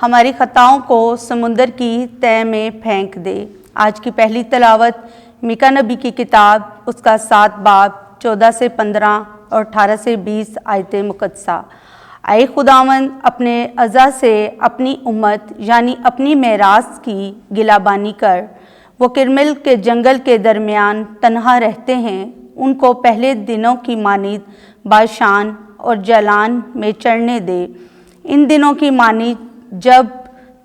ہماری خطاؤں کو سمندر کی تہہ میں پھینک دے۔ آج کی پہلی تلاوت میکا نبی کی کتاب، اس کا 7 باب 14 سے 15 اور 18 سے 20 آیت مقدسہ۔ اے خداوند، اپنے عزا سے اپنی امت یعنی اپنی میراث کی گلہ بانی کر۔ وہ کرمل کے جنگل کے درمیان تنہا رہتے ہیں، ان کو پہلے دنوں کی مانند باشان اور جلان میں چڑھنے دے، ان دنوں کی مانند جب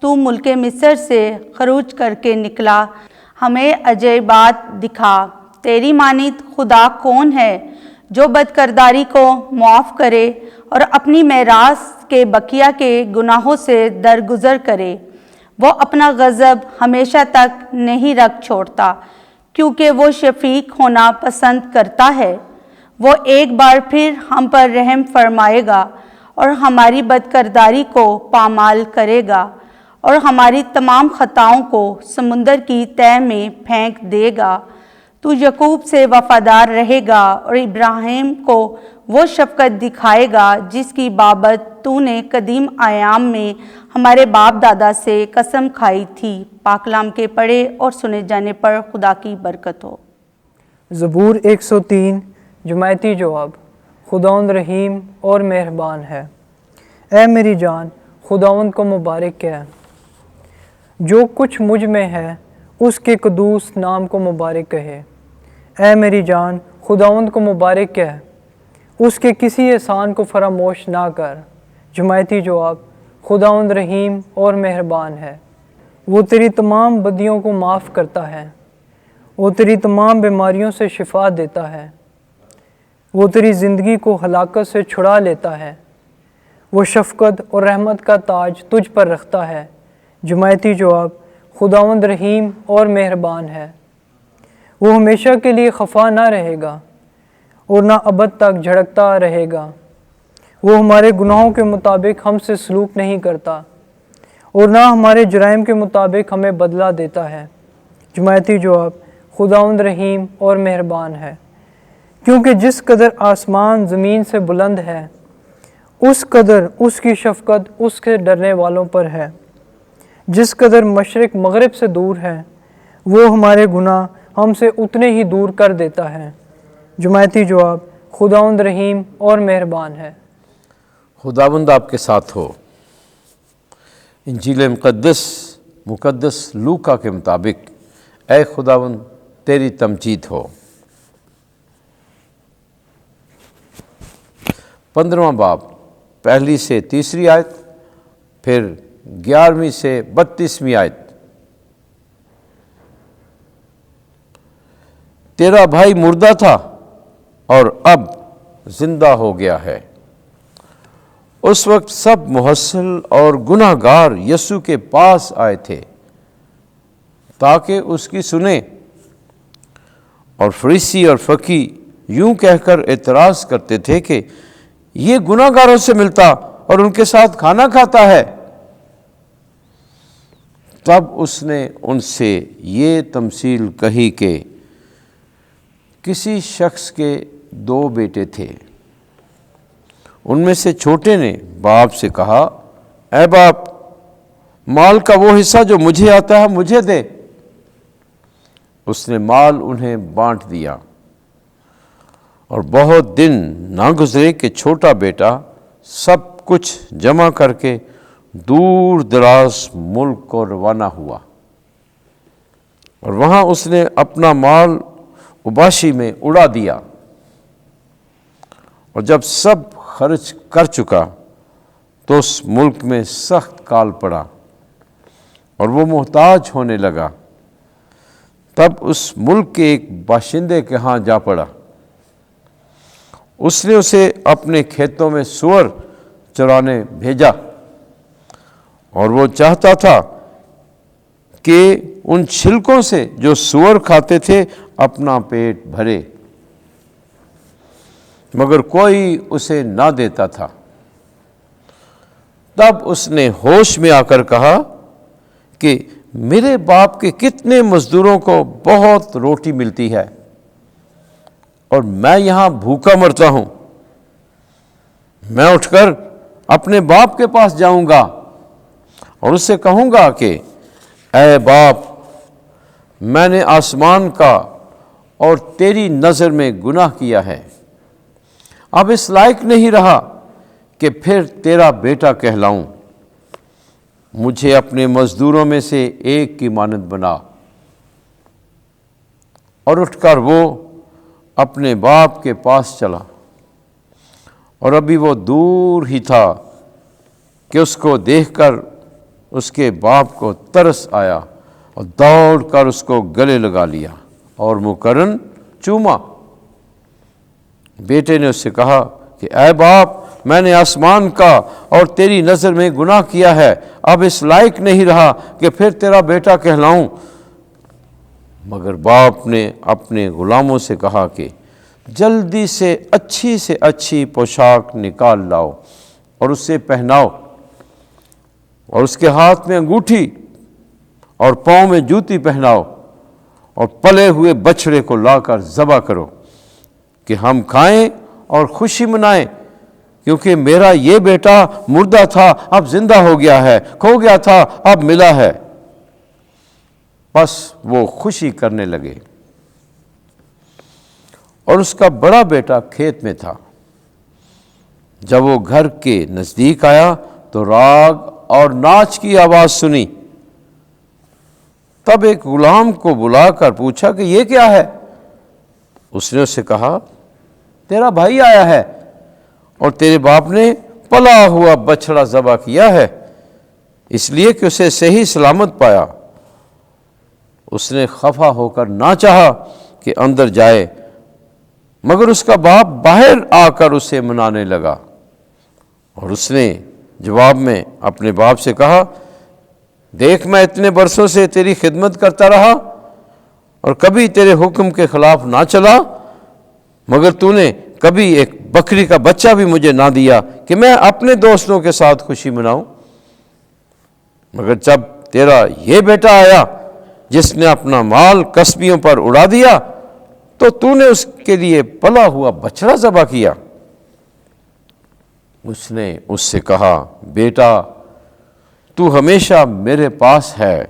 تو ملک مصر سے خروج کر کے نکلا۔ ہمیں عجائبات دکھا۔ تیری مانند خدا کون ہے جو بدکرداری کو معاف کرے اور اپنی میراث کے بقیہ کے گناہوں سے درگزر کرے؟ وہ اپنا غضب ہمیشہ تک نہیں رکھ چھوڑتا، کیونکہ وہ شفیق ہونا پسند کرتا ہے۔ وہ ایک بار پھر ہم پر رحم فرمائے گا اور ہماری بدکرداری کو پامال کرے گا اور ہماری تمام خطاؤں کو سمندر کی تہہ میں پھینک دے گا۔ تو یعقوب سے وفادار رہے گا اور ابراہیم کو وہ شفقت دکھائے گا جس کی بابت تو نے قدیم ایام میں ہمارے باپ دادا سے قسم کھائی تھی۔ پاک کلام کے پڑھے اور سنے جانے پر خدا کی برکت ہو۔ زبور 103 جماعتی جواب۔ خداوند رحیم اور مہربان ہے، اے میری جان خداوند کو مبارک کہہ۔ جو کچھ مجھ میں ہے اس کے قدوس نام کو مبارک کہے۔ اے میری جان خداوند کو مبارک کہہ، اس کے کسی احسان کو فراموش نہ کر۔ جماعتی جواب۔ خداوند رحیم اور مہربان ہے، وہ تیری تمام بدیوں کو معاف کرتا ہے، وہ تیری تمام بیماریوں سے شفا دیتا ہے، وہ تیری زندگی کو ہلاکت سے چھڑا لیتا ہے، وہ شفقت اور رحمت کا تاج تجھ پر رکھتا ہے۔ جماعتی جواب۔ خداوند رحیم اور مہربان ہے، وہ ہمیشہ کے لیے خفا نہ رہے گا اور نہ ابد تک جھڑکتا رہے گا۔ وہ ہمارے گناہوں کے مطابق ہم سے سلوک نہیں کرتا اور نہ ہمارے جرائم کے مطابق ہمیں بدلہ دیتا ہے۔ جماعتی جواب۔ خداوند رحیم اور مہربان ہے، کیونکہ جس قدر آسمان زمین سے بلند ہے اس قدر اس کی شفقت اس کے ڈرنے والوں پر ہے۔ جس قدر مشرق مغرب سے دور ہے وہ ہمارے گناہ ہم سے اتنے ہی دور کر دیتا ہے۔ جماعتی جواب۔ خداوند رحیم اور مہربان ہے۔ خداوند آپ کے ساتھ ہو۔ انجیل مقدس لوکا کے مطابق اے خداوند تیری تمجید ہو۔ 15واں باب 1 سے 3 آیت، پھر 11 سے 32 آیت۔ تیرا بھائی مردہ تھا اور اب زندہ ہو گیا ہے۔ اس وقت سب محصل اور گناہ گار یسوع کے پاس آئے تھے تاکہ اس کی سنیں، اور فریسی اور فقی یوں کہہ کر اعتراض کرتے تھے کہ یہ گناہ گاروں سے ملتا اور ان کے ساتھ کھانا کھاتا ہے۔ تب اس نے ان سے یہ تمثیل کہی کہ کسی شخص کے 2 بیٹے تھے۔ ان میں سے چھوٹے نے باپ سے کہا، اے باپ، مال کا وہ حصہ جو مجھے آتا ہے مجھے دے۔ اس نے مال انہیں بانٹ دیا، اور بہت دن نہ گزرے کہ چھوٹا بیٹا سب کچھ جمع کر کے دور دراز ملک کو روانہ ہوا، اور وہاں اس نے اپنا مال اوباشی میں اڑا دیا، اور جب سب خرچ کر چکا تو اس ملک میں سخت کال پڑا اور وہ محتاج ہونے لگا۔ تب اس ملک کے ایک باشندے کے ہاں جا پڑا۔ اس نے اسے اپنے کھیتوں میں سور چرانے بھیجا، اور وہ چاہتا تھا کہ ان چھلکوں سے جو سور کھاتے تھے اپنا پیٹ بھرے، مگر کوئی اسے نہ دیتا تھا۔ تب اس نے ہوش میں آ کر کہا کہ میرے باپ کے کتنے مزدوروں کو بہت روٹی ملتی ہے اور میں یہاں بھوکا مرتا ہوں۔ میں اٹھ کر اپنے باپ کے پاس جاؤں گا اور اس سے کہوں گا کہ اے باپ، میں نے آسمان کا اور تیری نظر میں گناہ کیا ہے، اب اس لائق نہیں رہا کہ پھر تیرا بیٹا کہلاؤں، مجھے اپنے مزدوروں میں سے ایک کی مانند بنا۔ اور اٹھ کر وہ اپنے باپ کے پاس چلا، اور ابھی وہ دور ہی تھا کہ اس کو دیکھ کر اس کے باپ کو ترس آیا اور دوڑ کر اس کو گلے لگا لیا اور مکرن چوما۔ بیٹے نے اس سے کہا کہ اے باپ، میں نے آسمان کا اور تیری نظر میں گناہ کیا ہے، اب اس لائق نہیں رہا کہ پھر تیرا بیٹا کہلاؤں۔ مگر باپ نے اپنے غلاموں سے کہا کہ جلدی سے اچھی پوشاک نکال لاؤ اور اسے پہناؤ، اور اس کے ہاتھ میں انگوٹھی اور پاؤں میں جوتی پہناؤ، اور پلے ہوئے بچڑے کو لا کر ذبح کرو کہ ہم کھائیں اور خوشی منائیں، کیونکہ میرا یہ بیٹا مردہ تھا اب زندہ ہو گیا ہے، کھو گیا تھا اب ملا ہے۔ بس وہ خوشی کرنے لگے۔ اور اس کا بڑا بیٹا کھیت میں تھا۔ جب وہ گھر کے نزدیک آیا تو راگ اور ناچ کی آواز سنی۔ تب ایک غلام کو بلا کر پوچھا کہ یہ کیا ہے؟ اس نے اس سے کہا، تیرا بھائی آیا ہے اور تیرے باپ نے پلا ہوا بچڑا ذبح کیا ہے، اس لیے کہ اسے صحیح سلامت پایا۔ اس نے خفا ہو کر نہ چاہا کہ اندر جائے، مگر اس کا باپ باہر آ کر اسے منانے لگا۔ اور اس نے جواب میں اپنے باپ سے کہا، دیکھ، میں اتنے برسوں سے تیری خدمت کرتا رہا اور کبھی تیرے حکم کے خلاف نہ چلا، مگر تو نے کبھی ایک بکری کا بچہ بھی مجھے نہ دیا کہ میں اپنے دوستوں کے ساتھ خوشی مناؤں۔ مگر جب تیرا یہ بیٹا آیا جس نے اپنا مال کسبیوں پر اڑا دیا، تو نے اس کے لیے پلا ہوا بچڑا ذبح کیا۔ اس نے اس سے کہا، بیٹا، تو ہمیشہ میرے پاس ہے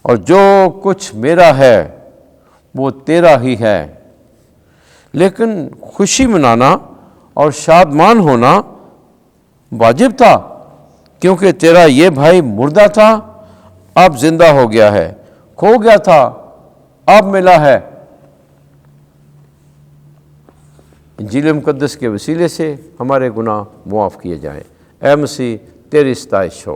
اور جو کچھ میرا ہے وہ تیرا ہی ہے، لیکن خوشی منانا اور شادمان ہونا واجب تھا، کیونکہ تیرا یہ بھائی مردہ تھا اب زندہ ہو گیا ہے، کھو گیا تھا اب ملا ہے۔ انجیل مقدس کے وسیلے سے ہمارے گناہ معاف کیے جائیں۔ اے مسیح، تیری ستائش ہو۔